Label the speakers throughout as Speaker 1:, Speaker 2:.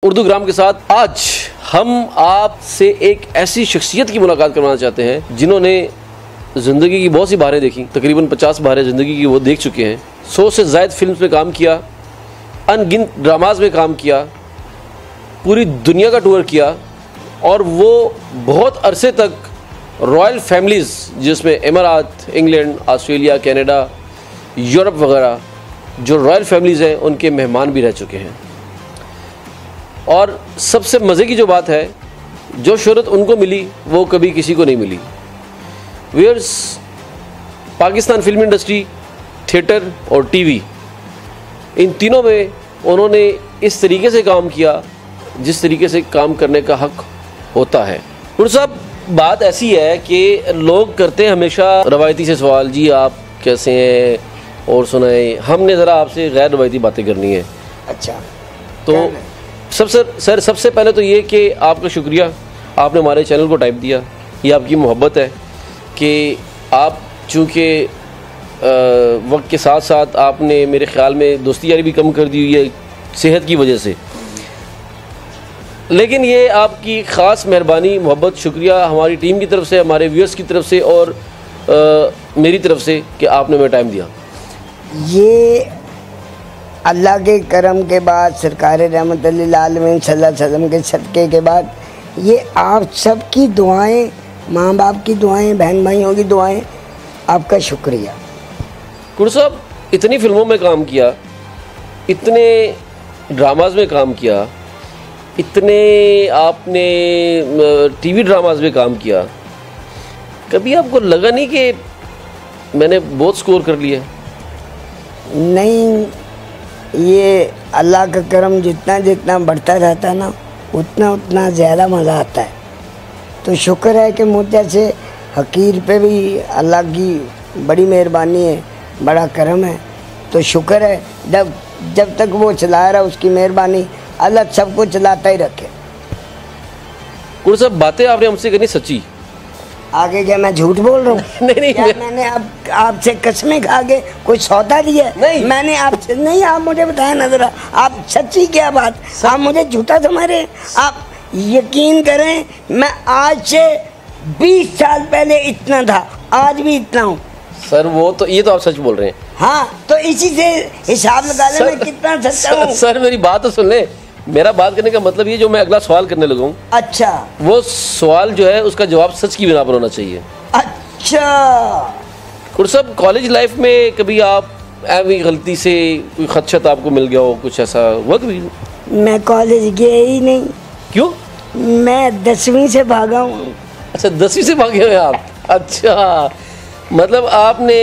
Speaker 1: उर्दू ग्राम के साथ आज हम आपसे एक ऐसी शख्सियत की मुलाकात करवाना चाहते हैं जिन्होंने ज़िंदगी की बहुत सी बहारें देखी। तकरीबन 50 बहारें ज़िंदगी की वो देख चुके हैं। 100 से ज़ायद फिल्म्स में काम किया, अनगिनत ड्रामाज में काम किया, पूरी दुनिया का टूर किया और वो बहुत अरसे तक रॉयल फैमिलीज़ जिसमें इमारात, इंग्लैंड, ऑस्ट्रेलिया, कनाडा, यूरोप वगैरह जो रॉयल फैमिलीज़ हैं उनके मेहमान भी रह चुके हैं। और सबसे मज़े की जो बात है, जो शोहरत उनको मिली वो कभी किसी को नहीं मिली। Viewers, Pakistan film industry, theatre और टीवी, इन तीनों में उन्होंने इस तरीके से काम किया जिस तरीके से काम करने का हक होता है। और साहब, बात ऐसी है कि लोग करते हैं हमेशा रवायती से सवाल, जी आप कैसे हैं और सुनाएं। हमने ज़रा आपसे गैर रवायती बातें करनी है।
Speaker 2: अच्छा,
Speaker 1: तो सबसे पहले तो ये कि आपका शुक्रिया, आपने हमारे चैनल को टाइप दिया। ये आपकी मोहब्बत है कि आप चूँकि वक्त के साथ साथ आपने मेरे ख़्याल में दोस्ती यारी भी कम कर दी हुई है सेहत की वजह से, लेकिन ये आपकी ख़ास मेहरबानी, मोहब्बत, शुक्रिया हमारी टीम की तरफ से, हमारे व्यूअर्स की तरफ से और मेरी तरफ से कि आपने हमें टाइम दिया।
Speaker 2: ये अल्लाह के करम के बाद, सरकार रहमतुल्लिल आलमीन सल्लल्लाहु अलैहि वसल्लम के सदक़े के बाद, ये आप सबकी दुआएं, माँ बाप की दुआएं, बहन भाइयों की दुआएं, आपका शुक्रिया।
Speaker 1: कुर साहब, इतनी फिल्मों में काम किया, इतने ड्रामाज में काम किया, इतने आपने टीवी ड्रामाज में काम किया, कभी आपको लगा नहीं कि मैंने बहुत स्कोर कर लिया?
Speaker 2: नहीं, ये अल्लाह का करम जितना जितना बढ़ता रहता है ना, उतना उतना ज़्यादा मज़ा आता है। तो शुक्र है कि मुझ जैसे हकीर पे भी अल्लाह की बड़ी मेहरबानी है, बड़ा करम है। तो शुक्र है, जब तक वो चला रहा, उसकी मेहरबानी, अल्लाह सबको चलाता ही रखे।
Speaker 1: कुछ सब बातें आपने हमसे करनी सच्ची।
Speaker 2: आगे क्या मैं झूठ बोल रहा हूँ?
Speaker 1: नहीं,
Speaker 2: मैंने आपसे कसमें खा के कुछ सौदा दिया?
Speaker 1: नहीं,
Speaker 2: मैंने आपसे नहीं। आप मुझे बताया ना जरा, आप सच्ची क्या बात? आप मुझे झूठा समझ रहे हैं? आप यकीन करें, मैं आज से 20 साल पहले इतना था, आज भी इतना हूँ।
Speaker 1: सर वो तो, ये तो आप सच बोल रहे हैं।
Speaker 2: हाँ, तो इसी से हिसाब लगा ले मैं कितना सच्चा हूँ।
Speaker 1: सर मेरी बात तो सुन ले। मेरा बात करने का मतलब ये, जो मैं अगला सवाल करने लगा हूँ,
Speaker 2: अच्छा,
Speaker 1: वो सवाल जो है उसका जवाब सच की बिना पर होना चाहिए।
Speaker 2: अच्छा,
Speaker 1: और सब कॉलेज लाइफ में कभी आप ऐसी गलती से कोई खदशत आपको मिल गया हो, कुछ ऐसा हुआ कभी?
Speaker 2: मैं कॉलेज गया ही नहीं।
Speaker 1: क्यों?
Speaker 2: मैं 10वीं से भागा हूँ।
Speaker 1: अच्छा, 10वीं से भागे हुए आप? अच्छा, मतलब आपने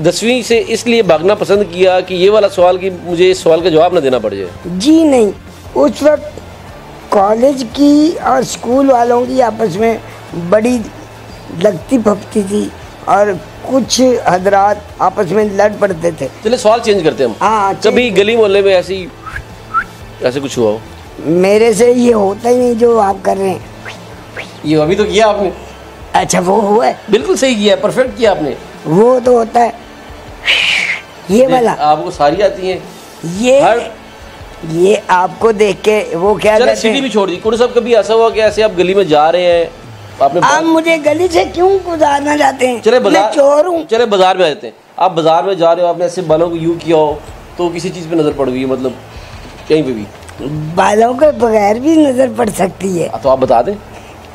Speaker 1: 10वीं से इसलिए भागना पसंद किया कि ये वाला सवाल, कि मुझे इस सवाल का जवाब ना देना पड़ जाए?
Speaker 2: जी नहीं, उस वक्त कॉलेज की और स्कूल वालों की आपस में बड़ी लगती फपती थी और कुछ हजरात आपस में लड़ पड़ते थे।
Speaker 1: चलिए सवाल चेंज करते हैं हम।
Speaker 2: हाँ,
Speaker 1: कभी गली मोहल्ले में ऐसे कुछ हुआ हो?
Speaker 2: मेरे से ये होता ही नहीं जो आप कर रहे हैं।
Speaker 1: ये अभी तो किया आपने।
Speaker 2: अच्छा, वो हुआ है?
Speaker 1: बिल्कुल सही किया, परफेक्ट किया आपने।
Speaker 2: वो तो होता है ये वाला।
Speaker 1: आपको सारी आती है
Speaker 2: ये आपको देख के वो क्या कहते हैं?
Speaker 1: सीढ़ी भी छोड़ दी। कुछ सब कभी ऐसा हुआ कि ऐसे आप गली में जा रहे हैं, आपने
Speaker 2: आप मुझे गली से क्यों गुजारना चाहते हैं?
Speaker 1: चले
Speaker 2: मैं चोर हूँ।
Speaker 1: चले बाजार में आ जाते हैं। आप बाजार में जा रहे हो, आपने ऐसे बालों को यूँ किया हो तो किसी चीज़ पे नज़र पड़ गई, मतलब कहीं पे भी
Speaker 2: बालों के बगैर भी नजर पड़ सकती है।
Speaker 1: तो आप बता दें।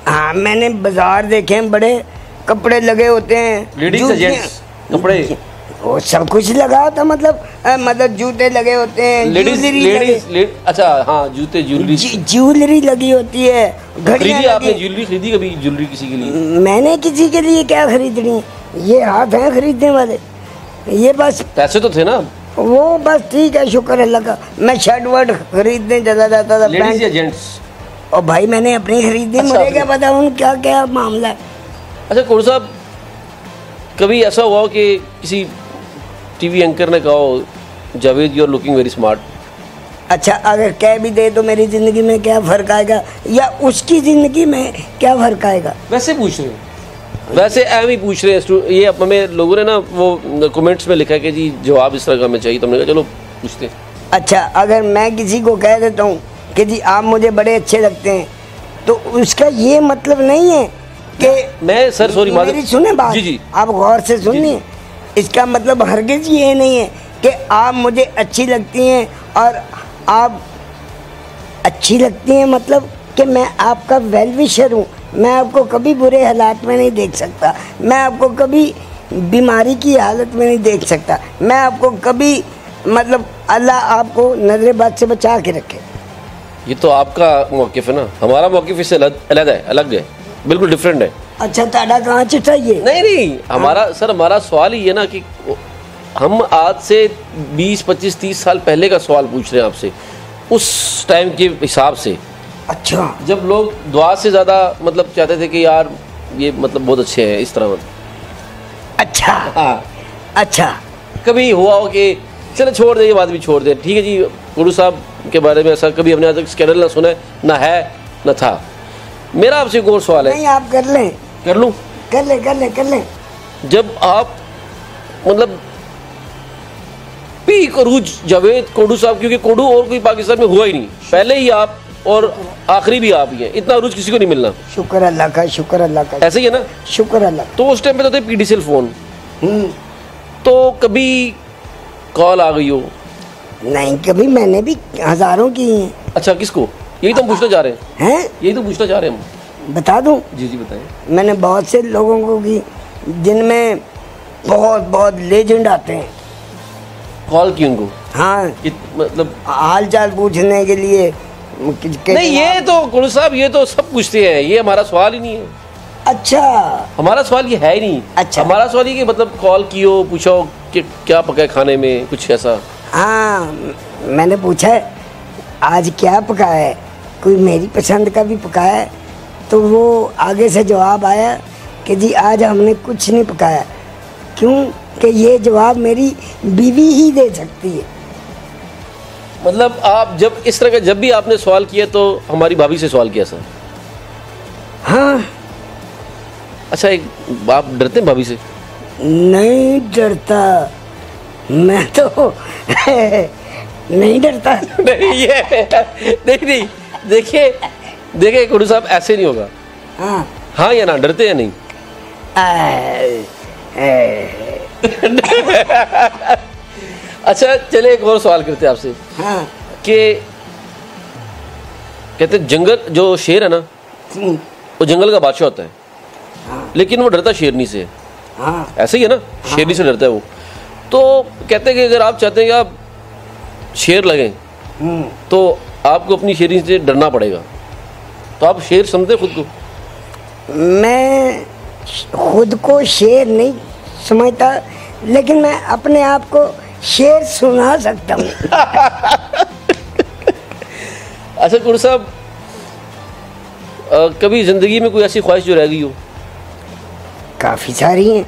Speaker 2: हाँ, मैंने बाजार देखे हैं, बड़े कपड़े लगे होते हैं,
Speaker 1: लेडीज जेंट्स कपड़े,
Speaker 2: वो सब कुछ लगा होता, मतलब जूते लगे होते हैं,
Speaker 1: लेडीज। अच्छा हाँ, जूते,
Speaker 2: ज्वेलरी लगी होती है,
Speaker 1: खरीदी आपने ज्वेलरी? खरीदी कभी ज्वेलरी किसी के लिए?
Speaker 2: मैंने किसी के लिए क्या खरीदनी, ये हाथ हैं खरीदने वाले, ये बस
Speaker 1: पैसे तो थे ना
Speaker 2: वो, बस ठीक है, शुक्र अल्लाह का। मैं शर्ट वर्ट खरीदने चला जाता था।
Speaker 1: लेडीज या जेंट्स?
Speaker 2: और भाई मैंने अपनी खरीदी।
Speaker 1: अच्छा,
Speaker 2: मुझे क्या पता उन क्या क्या मामला है।
Speaker 1: अच्छा कोर साहब, कभी ऐसा हुआ कि किसी टीवी एंकर ने कहा हो, Javed you are looking very smart?
Speaker 2: अच्छा, अगर कह भी दे तो मेरी ज़िंदगी में क्या फ़र्क आएगा, या उसकी ज़िंदगी में क्या फ़र्क आएगा?
Speaker 1: वैसे पूछ रहे हैं, वैसे एम ही पूछ रहे हैं। ये हमें लोगों ने ना वो कमेंट्स में लिखा है कि जी जवाब इस तरह का हमें चाहिए, तो हमने कहा चलो पूछते हैं।
Speaker 2: अच्छा, अगर मैं किसी को कह देता हूँ कि जी आप मुझे बड़े अच्छे लगते हैं, तो उसका ये मतलब नहीं है कि
Speaker 1: मैं सर सॉरी
Speaker 2: मेरी सुने बात,
Speaker 1: जी जी
Speaker 2: आप गौर से सुनिए। इसका मतलब हरगिज ये नहीं है कि आप मुझे अच्छी लगती हैं और आप अच्छी लगती हैं मतलब कि मैं आपका वेल विशर हूँ। मैं आपको कभी बुरे हालात में नहीं देख सकता, मैं आपको कभी बीमारी की हालत में नहीं देख सकता, मैं आपको कभी मतलब अल्लाह आपको नजर बद से बचा के रखे।
Speaker 1: ये तो आपका मौक़िफ़ है ना, हमारा मौक़िफ़ इससे अलग है, बिल्कुल डिफरेंट है।
Speaker 2: अच्छा ताड़ा कहाँ चिट्ठा ये?
Speaker 1: नहीं हमारा सर हमारा सवाल ही है ना कि हम आज से 20, 25, 30 साल पहले का सवाल पूछ रहे हैं आपसे, उस टाइम के हिसाब से।
Speaker 2: अच्छा,
Speaker 1: जब लोग दुआ से ज़्यादा मतलब चाहते थे कि यार ये मतलब बहुत अच्छे हैं इस तरह।
Speaker 2: अच्छा
Speaker 1: हाँ,
Speaker 2: अच्छा,
Speaker 1: कभी हुआ हो कि चलो छोड़ दे, ये बात भी छोड़ दे, ठीक है जी, गुरु साहब के बारे में ऐसा कभी हमने आज तक स्कैंडल ना सुना है, ना है ना था। मेरा आपसे एक और सवाल है।
Speaker 2: नहीं आप कर लें,
Speaker 1: कर लूँ?
Speaker 2: कर लें।
Speaker 1: जब आप मतलब पीक अरूज जावेद कोडू साहब, क्योंकि कोडू और कोई पाकिस्तान में हुआ ही नहीं, पहले ही आप और आखिरी भी आप ही हैं, इतना अरूज किसी को नहीं मिलना।
Speaker 2: शुक्र अल्लाह का, शुक्र अल्लाह का,
Speaker 1: ऐसे ही है ना?
Speaker 2: शुक्र अल्लाह।
Speaker 1: तो उस टाइम पे तो थे पीडीसीएल फोन, तो कभी कॉल आ गई हो?
Speaker 2: नहीं, कभी मैंने भी हजारों की हैं।
Speaker 1: अच्छा, किसको? यही तो हम पूछना चाह रहे हैं।
Speaker 2: हैं?
Speaker 1: यही तो पूछना चाह रहे हैं हम।
Speaker 2: बता दूं?
Speaker 1: जी जी बताएं।
Speaker 2: मैंने बहुत से लोगों को की जिनमें बहुत बहुत लेजेंड आते हैं।
Speaker 1: कॉल की उनको?
Speaker 2: हाँ,
Speaker 1: मतलब
Speaker 2: हाल चाल पूछने के लिए
Speaker 1: नहीं, ये तो गुरु साहब ये तो सब पूछते हैं, ये हमारा सवाल ही नहीं है।
Speaker 2: अच्छा,
Speaker 1: हमारा सवाल ये है ही नहीं।
Speaker 2: अच्छा,
Speaker 1: हमारा सवाल ये कि मतलब कॉल कियो, पूछो कि क्या पका है खाने में, कुछ ऐसा।
Speaker 2: हाँ, मैंने पूछा है आज क्या पकाया है, कोई मेरी पसंद का भी पकाया है, तो वो आगे से जवाब आया कि जी आज हमने कुछ नहीं पकाया। क्यों कि ये जवाब मेरी बीवी ही दे सकती है।
Speaker 1: मतलब आप जब इस तरह का जब भी आपने सवाल किया तो हमारी भाभी से सवाल किया सर?
Speaker 2: हाँ।
Speaker 1: अच्छा, एक आप डरते हैं भाभी से?
Speaker 2: नहीं डरता, मैं तो नहीं डरता।
Speaker 1: नहीं ये नहीं देखिए गुरु साहब, ऐसे नहीं होगा।
Speaker 2: हाँ
Speaker 1: हाँ या ना, डरते या नहीं? अच्छा चले एक और सवाल करते हैं आपसे।
Speaker 2: हाँ।
Speaker 1: कि कहते हैं जंगल जो शेर है ना, वो जंगल का बादशाह होता है।
Speaker 2: हाँ।
Speaker 1: लेकिन वो डरता शेरनी से।
Speaker 2: हाँ।
Speaker 1: ऐसे ही है ना? हाँ। शेरनी से डरता है वो। तो कहते हैं कि अगर आप चाहते हैं कि आप शेर लगें तो आपको अपनी शेरनी से डरना पड़ेगा। तो आप शेर समझते खुद को?
Speaker 2: मैं खुद को शेर नहीं समझता, लेकिन मैं अपने आप को शेर सुना सकता हूँ।
Speaker 1: अच्छा गुरु साहब, कभी जिंदगी में कोई ऐसी ख्वाहिश जो रह गई हो?
Speaker 2: काफ़ी सारी हैं।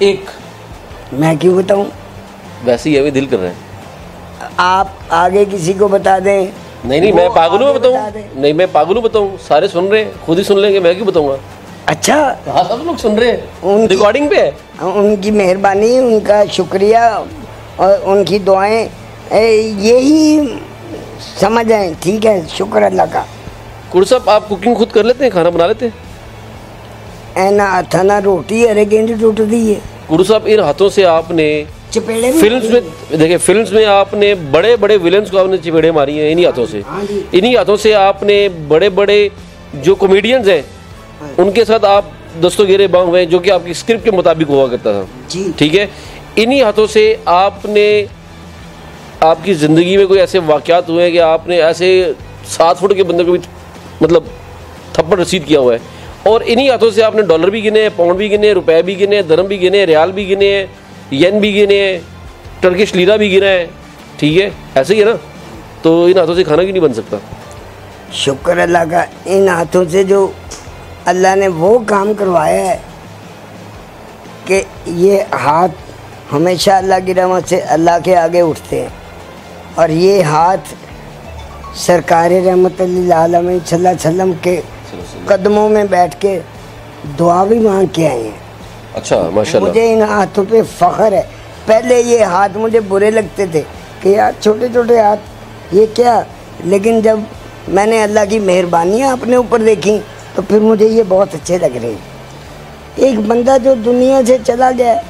Speaker 1: एक
Speaker 2: मैं क्यों बताऊँ?
Speaker 1: वैसे ही हमें दिल कर रहा है।
Speaker 2: आप आगे किसी को बता दें।
Speaker 1: नहीं मैं पागलों में बताऊँ? नहीं मैं पागलों में बताऊँ? सारे सुन रहे हैं, खुद ही सुन लेंगे, मैं क्यों बताऊँगा?
Speaker 2: अच्छा,
Speaker 1: हाँ सब लोग सुन रहे हैं, रिकॉर्डिंग पे है।
Speaker 2: उनकी मेहरबानी, उनका शुक्रिया और उनकी दुआएं यही समझ आए। ठीक है, शुक्र अल्लाह का।
Speaker 1: गुरु साहब, आप कुकिंग खुद कर लेते हैं, खाना बना लेते हैं?
Speaker 2: ऐना अथाना रोटी अरे गेंद टूट दी है।
Speaker 1: गुरु साहब, इन हाथों से आपने
Speaker 2: चपेड़े
Speaker 1: फिल्म्स में देखिए, फिल्म्स में आपने बड़े बड़े विलेंस को आपने चपेड़े मारी हैं इन्हीं हाथों से। इन्हीं हाथों से आपने बड़े बड़े जो कॉमेडियंस हैं उनके साथ आप दस्तों बांग हुए, जो कि आपकी स्क्रिप्ट के मुताबिक हुआ करता था। ठीक है, इन्हीं हाथों से आपने आपकी ज़िंदगी में कोई ऐसे वाक़यात हुए हैं कि आपने ऐसे 7 फुट के बंदे को भी मतलब थप्पड़ रसीद किया हुआ है, और इन्हीं हाथों से आपने डॉलर भी गिने, पाउंड भी गिने, रुपए भी गिने, दरम भी गिने, रियाल भी गिने, येन भी गिने, टर्किश लीरा भी गिना है। ठीक है, ऐसे ही है ना? तो इन हाथों से खाना क्यों नहीं बन सकता?
Speaker 2: शुक्र अल्लाह का, इन हाथों से जो अल्लाह ने वो काम करवाया है कि ये हाथ हमेशा अल्लाह की रहमत से अल्लाह के आगे उठते हैं, और ये हाथ सरकार रहमत आलमीन सल्लल्लाहु अलैहि वसल्लम के कदमों में बैठ के दुआ भी मांग के आए हैं।
Speaker 1: अच्छा माशाल्लाह।
Speaker 2: मुझे इन हाथों पे फ़ख्र है। पहले ये हाथ मुझे बुरे लगते थे कि यार छोटे छोटे हाथ ये क्या, लेकिन जब मैंने अल्लाह की मेहरबानियाँ अपने ऊपर देखी तो फिर मुझे ये बहुत अच्छे लग रहे हैं। एक बंदा जो दुनिया से चला गया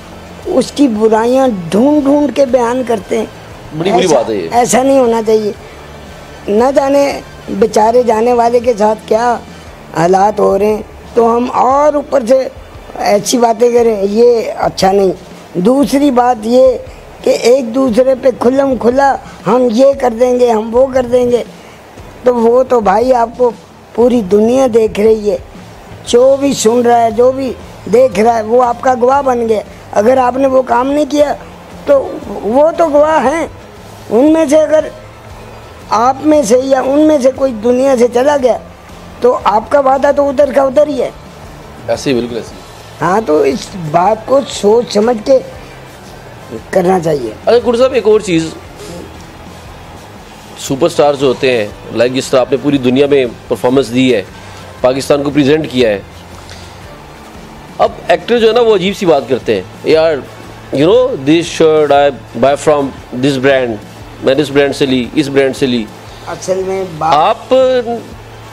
Speaker 2: उसकी बुराइयां ढूंढ ढूंढ के बयान करते हैं,
Speaker 1: बड़ी बुरी बात है ये।
Speaker 2: ऐसा नहीं होना चाहिए। न जाने बेचारे जाने वाले के साथ क्या हालात हो रहे हैं, तो हम और ऊपर से ऐसी बातें करें, ये अच्छा नहीं। दूसरी बात ये कि एक दूसरे पे खुल्लम खुला हम ये कर देंगे, हम वो कर देंगे, तो वो तो भाई आपको पूरी दुनिया देख रही है। जो भी सुन रहा है, जो भी देख रहा है, वो आपका गवाह बन गया। अगर आपने वो काम नहीं किया तो वो तो गवाह हैं। उनमें से अगर आप में से या उनमें से कोई दुनिया से चला गया तो आपका वादा तो उधर का उधर ही है।
Speaker 1: ऐसे ही, बिल्कुल ऐसे ही।
Speaker 2: हाँ, तो इस बात को सोच समझ के करना चाहिए।
Speaker 1: अच्छा कुर्र साहब, एक और चीज़, सुपरस्टार जो होते हैं, लाइक जिस तरह आपने पूरी दुनिया में परफॉर्मेंस दी है, पाकिस्तान को प्रेजेंट किया है, अब एक्टर जो है ना वो अजीब सी बात करते हैं, यार you know this shirt I buy from this brand, मैं इस ब्रांड से ली, इस ब्रांड से ली।
Speaker 2: असल में
Speaker 1: आप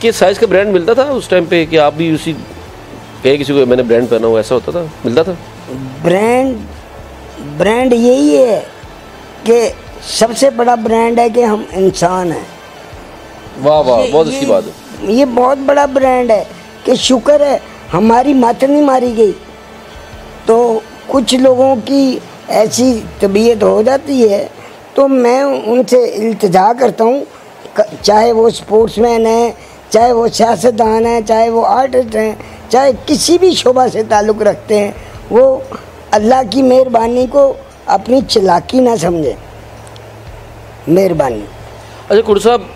Speaker 1: के साइज का ब्रांड मिलता था उस टाइम पे कि आप भी उसी कहे किसी को मैंने ब्रांड पहना हुआ, ऐसा होता था, मिलता था?
Speaker 2: ब्रांड यही है कि सबसे बड़ा ब्रांड है कि हम इंसान हैं।
Speaker 1: वाह वाह, बहुत अच्छी बात है।
Speaker 2: ये बहुत बड़ा ब्रांड है कि शुक्र है हमारी मत नहीं मारी गई। तो कुछ लोगों की ऐसी तबीयत हो जाती है तो मैं उनसे इल्तिजा करता हूँ, चाहे वो स्पोर्ट्समैन है, चाहे वो सियासतदान है, चाहे वो आर्टिस्ट हैं, चाहे किसी भी शोबा से ताल्लुक़ रखते हैं, वो अल्लाह की मेहरबानी को अपनी चालाकी ना समझें। मेहरबानी।
Speaker 1: अच्छा कुर्र साहब,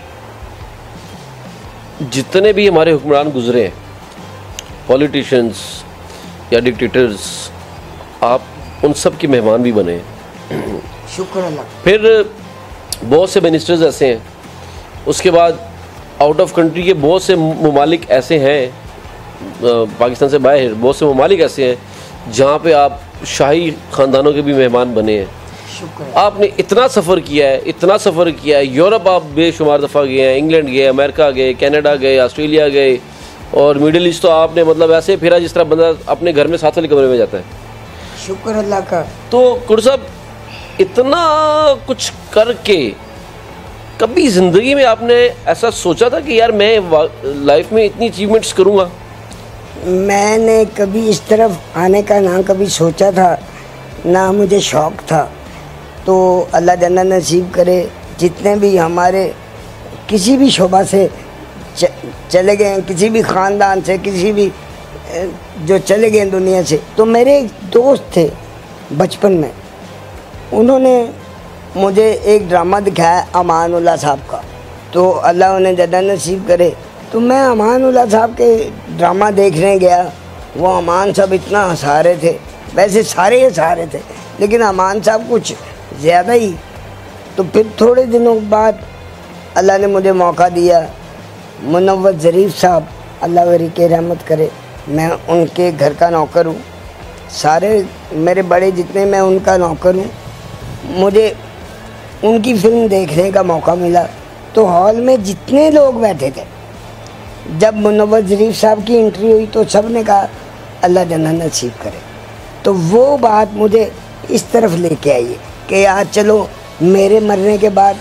Speaker 1: जितने भी हमारे हुक्मरान गुजरे हैं, पॉलिटिशियंस या डिक्टेटर्स, आप उन सब के मेहमान भी बने।
Speaker 2: शुक्र अल्लाह।
Speaker 1: फिर बहुत से मिनिस्टर्स ऐसे हैं, उसके बाद आउट ऑफ कंट्री के बहुत से ममालिक ऐसे हैं, पाकिस्तान से बाहर बहुत से ममालिक ऐसे हैं जहाँ पे आप शाही ख़ानदानों के भी मेहमान बने हैं। आपने इतना सफ़र किया है, इतना सफ़र किया है, यूरोप आप बेशुमार दफ़ा गए हैं, इंग्लैंड गए, अमेरिका गए, कनाडा गए, ऑस्ट्रेलिया गए, और मिडिल ईस्ट तो आपने मतलब ऐसे फिरा जिस तरह बंदा अपने घर में साथ वाले कमरे में जाता है।
Speaker 2: शुक्र अल्लाह का।
Speaker 1: तो कुर्र साहब, इतना कुछ करके कभी ज़िंदगी में आपने ऐसा सोचा था कि यार मैं लाइफ में इतनी अचीवमेंट्स करूँगा?
Speaker 2: मैंने कभी इस तरफ आने का ना कभी सोचा था, ना मुझे शौक़ था। तो अल्लाह जन्नत नसीब करे, जितने भी हमारे किसी भी शोबा से चले गए हैं, किसी भी ख़ानदान से, किसी भी जो चले गए दुनिया से, तो मेरे एक दोस्त थे बचपन में, उन्होंने मुझे एक ड्रामा दिखाया अमानुल्लाह साहब का। तो अल्लाह उन्हें जन्नत नसीब करे। तो मैं अमानुल्लाह साहब के ड्रामा देखने गया। वो अमान साहब इतना हंसा रहे थे, वैसे सारे हंसा रहे थे, लेकिन अमान साहब कुछ ज़्यादा ही। तो फिर थोड़े दिनों बाद अल्लाह ने मुझे मौका दिया। मुनव्वर ज़रीफ़ साहब, अल्लाह वरी के रहमत करे, मैं उनके घर का नौकर हूँ। सारे मेरे बड़े जितने, मैं उनका नौकर हूँ। मुझे उनकी फ़िल्म देखने का मौका मिला तो हॉल में जितने लोग बैठे थे, जब मुनव्वर ज़रीफ़ साहब की एंट्री हुई तो सब ने कहा अल्लाह जन्नत नसीब करे। तो वो बात मुझे इस तरफ लेके आई है कि यार चलो, मेरे मरने के बाद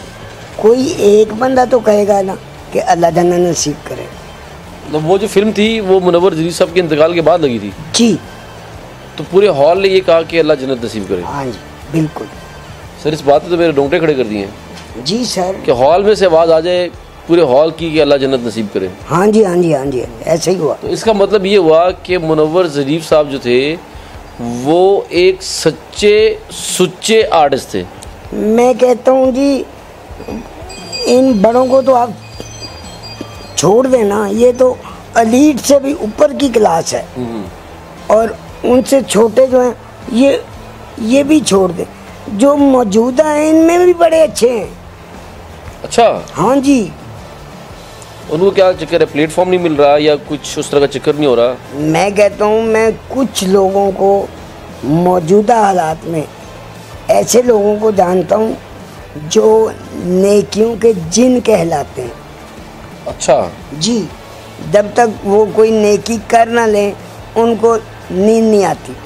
Speaker 2: कोई एक बंदा तो कहेगा ना कि अल्लाह जन्नत नसीब करे।
Speaker 1: तो वो जो फिल्म थी वो मुनव्वर ज़रीफ़ साहब के इंतकाल के बाद लगी थी
Speaker 2: जी।
Speaker 1: तो पूरे हॉल ने ये कहा कि अल्लाह जन्नत नसीब करे?
Speaker 2: हाँ जी, बिल्कुल
Speaker 1: सर। इस बात ने तो मेरे रोंगटे खड़े कर दिए हैं
Speaker 2: जी सर,
Speaker 1: कि हॉल में से आवाज़ आ जाए पूरे हॉल की कि अल्लाह जन्नत नसीब करे।
Speaker 2: हाँ जी, हाँ जी, हाँ जी, ऐसे ही हुआ।
Speaker 1: तो इसका मतलब ये हुआ कि मुनव्वर ज़रीफ़ साहब जो थे वो एक सुच्चे आर्टिस्ट थे।
Speaker 2: मैं कहता हूँ जी, इन बड़ों को तो आप छोड़ देना, ये तो एलीट से भी ऊपर की क्लास है, और उनसे छोटे जो हैं ये भी छोड़ दें। जो मौजूदा हैं इनमें भी बड़े अच्छे हैं।
Speaker 1: अच्छा,
Speaker 2: हाँ जी।
Speaker 1: उनको क्या चक्कर है, प्लेटफॉर्म नहीं मिल रहा या कुछ उस तरह का चक्कर नहीं हो रहा?
Speaker 2: मैं कहता हूँ, मैं कुछ लोगों को मौजूदा हालात में, ऐसे लोगों को जानता हूँ जो नेकियों के जिन कहलाते हैं।
Speaker 1: अच्छा।
Speaker 2: जी, जब तक वो कोई नेकी कर ना ले उनको नींद नहीं आती।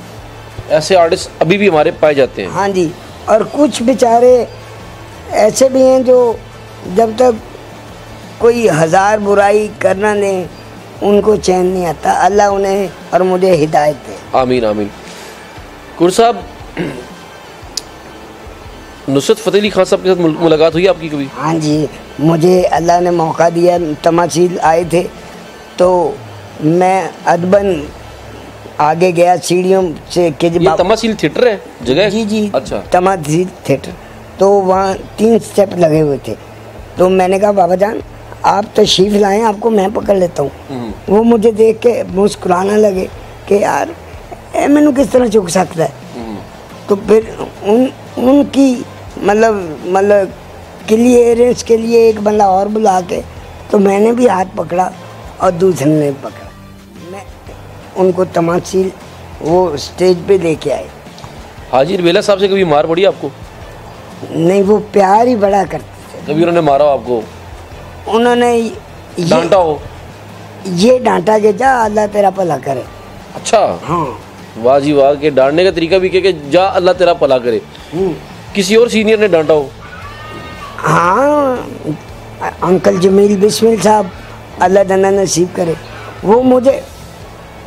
Speaker 1: ऐसे आर्टिस्ट अभी भी हमारे पाए जाते हैं।
Speaker 2: हाँ जी, और कुछ बेचारे ऐसे भी हैं जो जब तक कोई 1000 बुराई करना ले उनको चैन नहीं आता। अल्लाह उन्हें और मुझे हिदायत दे।
Speaker 1: आमीन आमीन। कुर साहब, नुसरत फ़तेह अली खान साहब के साथ मुलाकात हुई आपकी कभी?
Speaker 2: हाँ जी, मुझे अल्लाह ने मौका दिया। तमाशील आए थे तो मैं अदबन आगे गया सीढ़ियों से के
Speaker 1: ये तमाशील थिएटर है जगह?
Speaker 2: जी जी।
Speaker 1: अच्छा।
Speaker 2: तमाशील थिएटर, तो वहाँ 3 स्टेप लगे हुए थे। तो मैंने कहा बाबा जान आप तशरीफ़ लाएं, आपको मैं पकड़ लेता हूँ। वो मुझे देख के मुस्कुराने लगे कि यार मैनू किस तरह चुक सकता है। तो फिर उनकी मतलब क्लियरेंस के लिए एक बंदा और बुला के तो मैंने भी हाथ पकड़ा और दूसरे ने पकड़ा। मैं उनको तमाशील वो स्टेज पे लेके आए।
Speaker 1: हाजी रवेला साहब से कभी मार पड़ी आपको?
Speaker 2: नहीं, वो प्यार ही बड़ा करते थे।
Speaker 1: कभी उन्होंने मारा आपको?
Speaker 2: उन्होंने
Speaker 1: डांटा हो?
Speaker 2: ये डांटा के जा अल्लाह तेरा भला करे।
Speaker 1: अच्छा।
Speaker 2: हाँ।
Speaker 1: वाह जी वाह, के डांटने का तरीका भी कि जा अल्लाह तेरा भला करे। किसी और सीनियर ने डांटा हो?
Speaker 2: हाँ, अंकल जमील बिस्मिल साहब अल्लाह जन्नत नसीब करे।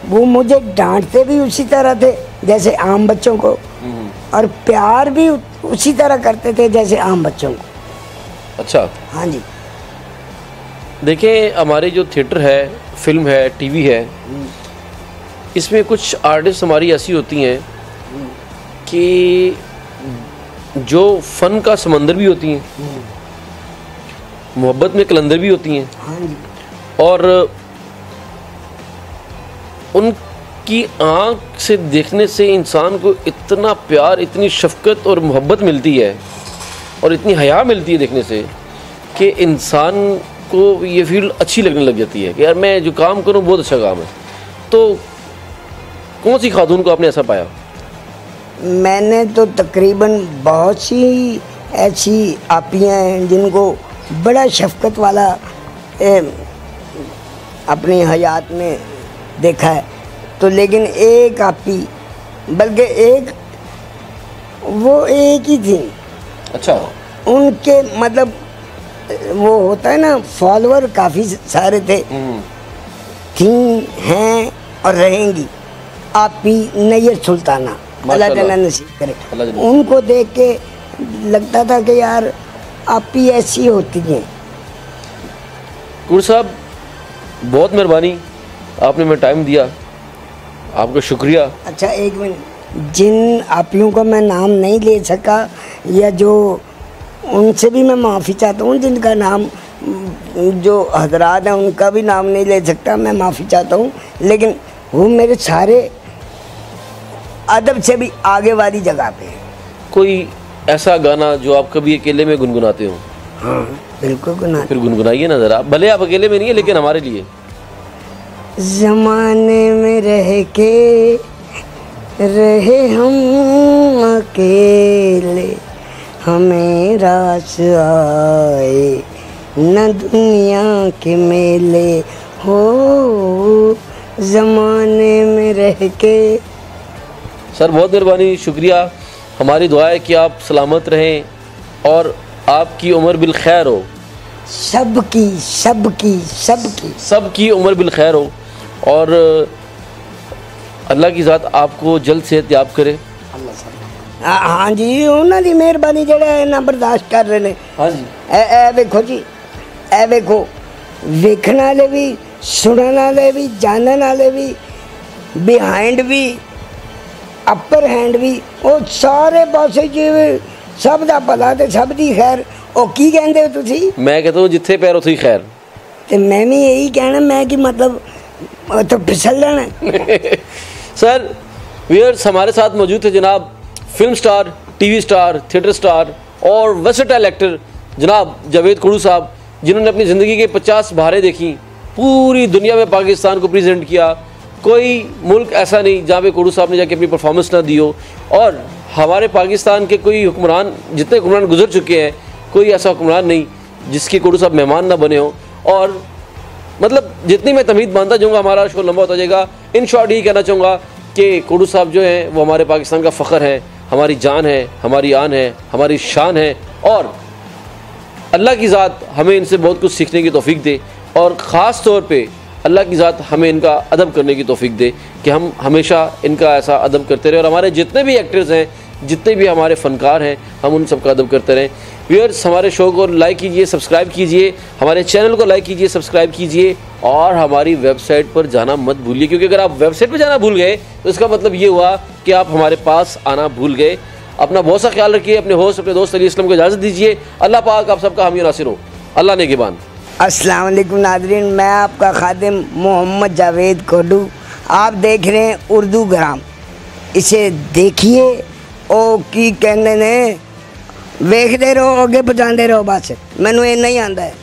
Speaker 2: वो मुझे डांटते भी उसी तरह थे जैसे आम बच्चों को, और प्यार भी उसी तरह करते थे जैसे आम बच्चों को।
Speaker 1: अच्छा।
Speaker 2: हाँ जी।
Speaker 1: देखें, हमारे जो थिएटर है, फिल्म है, टीवी है, इसमें कुछ आर्टिस्ट हमारी ऐसी होती हैं कि जो फ़न का समंदर भी होती हैं, मोहब्बत में कलंदर भी होती हैं।
Speaker 2: हाँ जी।
Speaker 1: और उनकी आँख से देखने से इंसान को इतना प्यार, इतनी शफ़क़त और मोहब्बत मिलती है और इतनी हया मिलती है देखने से कि इंसान को ये फील्ड अच्छी लगने लग जाती है कि यार मैं जो काम करूं बहुत अच्छा काम है। तो कौन सी खातून को आपने ऐसा पाया?
Speaker 2: मैंने तो तकरीबन बहुत सी ऐसी आपियाँ हैं जिनको बड़ा शफ़क़त वाला अपनी हयात में देखा है। तो लेकिन एक आपी, बल्कि वो एक ही थी।
Speaker 1: अच्छा।
Speaker 2: उनके मतलब वो होता है ना, फॉलोअर काफ़ी सारे थे, थी, हैं और रहेंगी। आपी नैयर सुल्ताना, अल्लाह ताला नसीब करे। उनको देख के लगता था कि यार आपी ऐसी होती हैं।
Speaker 1: कुर साहब, बहुत मेहरबानी, आपने मैं टाइम दिया, आपका शुक्रिया।
Speaker 2: अच्छा एक मिनट, जिन आपियों का मैं नाम नहीं ले सका या जो उनसे भी मैं माफ़ी चाहता हूँ, जिनका नाम जो हजरात हैं उनका भी नाम नहीं ले सकता, मैं माफ़ी चाहता हूँ। लेकिन वो मेरे सारे अदब से भी आगे वाली जगह पे है।
Speaker 1: कोई ऐसा गाना जो आप कभी अकेले में गुनगुनाते हो?
Speaker 2: हाँ बिल्कुल गुना।
Speaker 1: फिर गुनगुनाइए ना ज़रा, भले आप अकेले में नहीं है लेकिन हमारे लिए।
Speaker 2: ज़माने में रह के रहे हम अकेले, हमें रास आए न दुनिया के मेले हो। ज़माने में रह के।
Speaker 1: सर बहुत मेहरबानी, शुक्रिया। हमारी दुआ है कि आप सलामत रहें और आपकी उम्र बिल खैर हो। सबकी उम्र बिल खैर हो और अल्लाह की ज़ात आपको जल्द सेहत याब करे।
Speaker 2: हाँ जी, उन्होंने मेहरबानी जड़े ना बर्दाश्त कर रहे हैं।
Speaker 1: हाँ जी।
Speaker 2: ए देखो जी, ए देखो, वेखण वाले भी, सुनने वाले भी, जानने वाले भी, बिहाइंड भी, अपर हैंड भी, वो सारे पासे जी सब दा भला ते सब दी खैर। ओ की कहंदे हो तुसी?
Speaker 1: मैं कहता हूँ जिथे पैर उथे ही खैर।
Speaker 2: ते मैं भी यही कहना, मैं कि मतलब तो फिसल जाना।
Speaker 1: सर व्यूअर्स, हमारे साथ मौजूद थे जनाब film star, TV star, theatre star और वर्सेटाइल एक्टर जनाब जावेद कुड़ू साहब, जिन्होंने अपनी ज़िंदगी के 50 बहारें देखी, पूरी दुनिया में पाकिस्तान को प्रेजेंट किया। कोई मुल्क ऐसा नहीं जहाँ पे कुड़ू साहब ने जाके अपनी परफॉर्मेंस ना दी हो। और हमारे पाकिस्तान के कोई हुक्मरान, जितने हुक्मरान गुजर चुके हैं, कोई ऐसा हुक्मरान नहीं जिसके कोडू साहब मेहमान ना बने हों। और मतलब जितनी मैं तमीद मानता जाऊँगा हमारा शो लंबा होता जाएगा। इन शॉर्ट यही कहना चाहूँगा कि कोडू साहब जो हैं वो हमारे पाकिस्तान का फ़ख्र है, हमारी जान है, हमारी आन है, हमारी शान है। और अल्लाह की ज़ात हमें इनसे बहुत कुछ सीखने की तौफीक दे और ख़ास तौर पे अल्लाह की ज़ात हमें इनका अदब करने की तौफीक दे कि हम हमेशा इनका ऐसा अदब करते रहें। और हमारे जितने भी एक्टर्स हैं, जितने भी हमारे फ़नकार हैं, हम उन सबका अदब करते रहें। व्यूअर्स, हमारे शो को लाइक कीजिए, सब्सक्राइब कीजिए, हमारे चैनल को लाइक कीजिए, सब्सक्राइब कीजिए और हमारी वेबसाइट पर जाना मत भूलिए, क्योंकि अगर आप वेबसाइट पर जाना भूल गए तो इसका मतलब ये हुआ कि आप हमारे पास आना भूल गए। अपना बहुत सा ख्याल रखिए, अपने होस्ट अपने दोस्त अली असलम को इजाज़त दीजिए। अल्लाह पाक आप सबका हामी नासिर हो। अल्लाह ने निगहबान।
Speaker 2: अस्सलाम वालेकुम नाज़रीन, मैं आपका खादिम मोहम्मद जावेद कोडू। आप देख रहे हैं उर्दू ग्राम। इसे देखिए ओ की कहने ने वेखते रहो, अगे पहुँचाते रहो। बस मैनू इन्ना ही आंदा है।